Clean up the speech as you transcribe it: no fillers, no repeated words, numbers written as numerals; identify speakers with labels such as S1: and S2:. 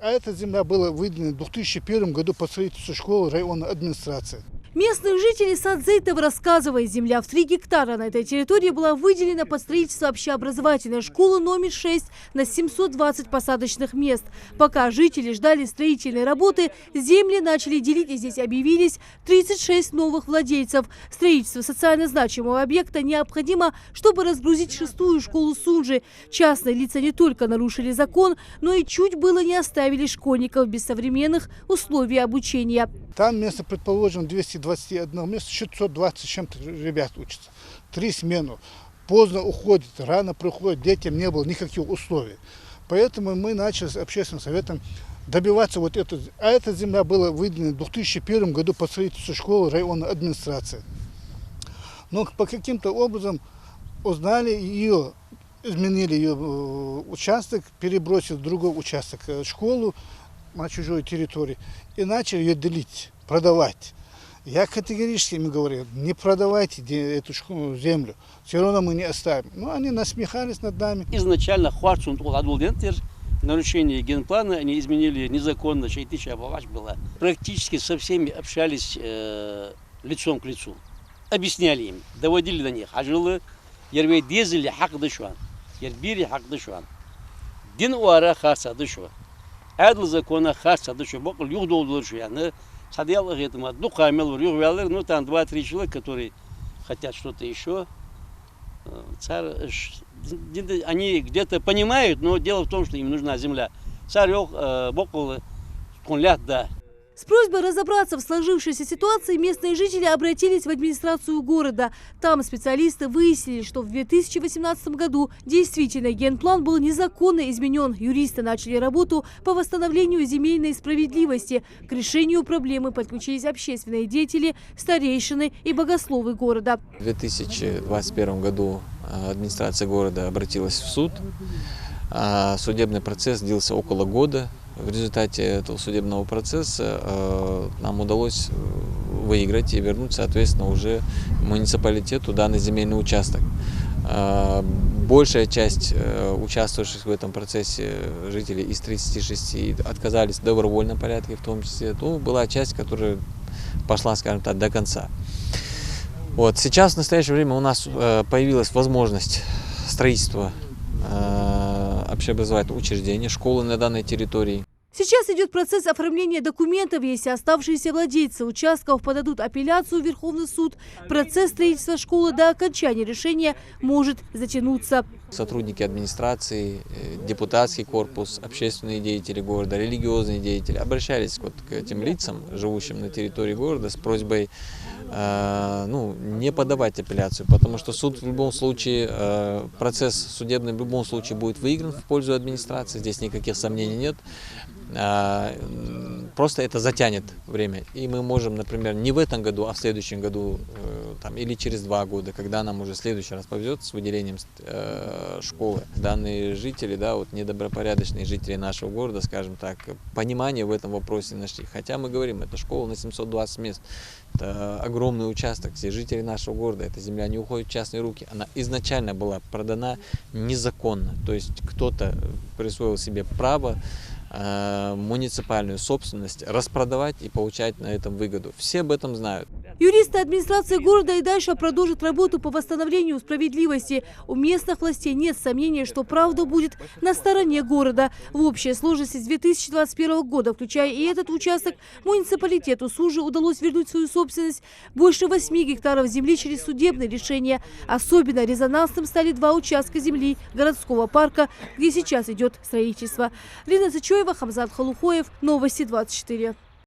S1: А эта земля была выделена в 2001 году по строительству школы районной администрации.
S2: Местные жители Садзейтова рассказывают, земля в 3 гектара на этой территории была выделена под строительство общеобразовательной школы номер 6 на 720 посадочных мест. Пока жители ждали строительной работы, земли начали делить, и здесь объявились 36 новых владельцев. Строительство социально значимого объекта необходимо, чтобы разгрузить 6-ю школу Сунжи. Частные лица не только нарушили закон, но и чуть было не оставили школьников без современных условий обучения.
S1: Там место, предположим, 221 место, 620 чем-то ребят учатся. 3 смены. Поздно уходит, рано приходит, детям не было никаких условий. Поэтому мы начали с общественным советом добиваться вот этого. А эта земля была выделена в 2001 году по строительству школы районной администрации. Но по каким-то образом узнали ее, изменили ее участок, перебросили в другой участок школу на чужой территории и начали ее делить, продавать. Я категорически им говорю, не продавайте эту землю, все равно мы не оставим. Но они насмехались над нами.
S3: Изначально нарушение генплана они изменили незаконно, было. Практически со всеми общались лицом к лицу. Объясняли им, доводили до них. Ажилы, ервей дезели хак дышуан, ербири хак дышуан. Дин уара хаса дышуан. Адл закона хаса дышуан. Бокл юг долдулар шуяны. Садьялых этому одну камел, юг ну там 2-3 человека, которые хотят что-то еще. Они где-то понимают, но дело в том, что им нужна земля. Царек, бокл, конлят, да.
S2: С просьбой разобраться в сложившейся ситуации местные жители обратились в администрацию города. Там специалисты выяснили, что в 2018 году действительно генплан был незаконно изменен. Юристы начали работу по восстановлению земельной справедливости. К решению проблемы подключились общественные деятели, старейшины и богословы города.
S4: В 2021 году администрация города обратилась в суд. Судебный процесс длился около года. В результате этого судебного процесса нам удалось выиграть и вернуть, соответственно, уже муниципалитету данный земельный участок. Большая часть участвующих в этом процессе жителей из 36 отказались в добровольном порядке, в том числе. То была часть, которая пошла, скажем так, до конца. Вот. Сейчас, в настоящее время, у нас появилась возможность строительства общеобразовательного учреждения, школы на данной территории.
S2: Сейчас идет процесс оформления документов. Если оставшиеся владельцы участков подадут апелляцию в Верховный суд, процесс строительства школы до окончания решения может затянуться.
S4: Сотрудники администрации, депутатский корпус, общественные деятели города, религиозные деятели обращались вот к этим лицам, живущим на территории города, с просьбой не подавать апелляцию, потому что суд в любом случае, процесс судебный в любом случае будет выигран в пользу администрации, здесь никаких сомнений нет. Просто это затянет время. И мы можем, например, не в этом году, а в следующем году или через 2 года, когда нам уже в следующий раз повезет с выделением школы. Данные жители, недобропорядочные жители нашего города, скажем так, понимание в этом вопросе нашли. Хотя мы говорим, это школа на 720 мест, это огромный участок, все жители нашего города, эта земля не уходит в частные руки. Она изначально была продана незаконно, то есть кто-то присвоил себе право муниципальную собственность распродавать и получать на этом выгоду. Все об этом знают.
S2: Юристы администрации города и дальше продолжат работу по восстановлению справедливости. У местных властей нет сомнений, что правда будет на стороне города. В общей сложности с 2021 года, включая и этот участок, муниципалитету Сунжи удалось вернуть свою собственность больше 8 гектаров земли через судебное решение. Особенно резонансным стали 2 участка земли городского парка, где сейчас идет строительство. Лена Зачоева, Хамзат Халухоев, Новости 24.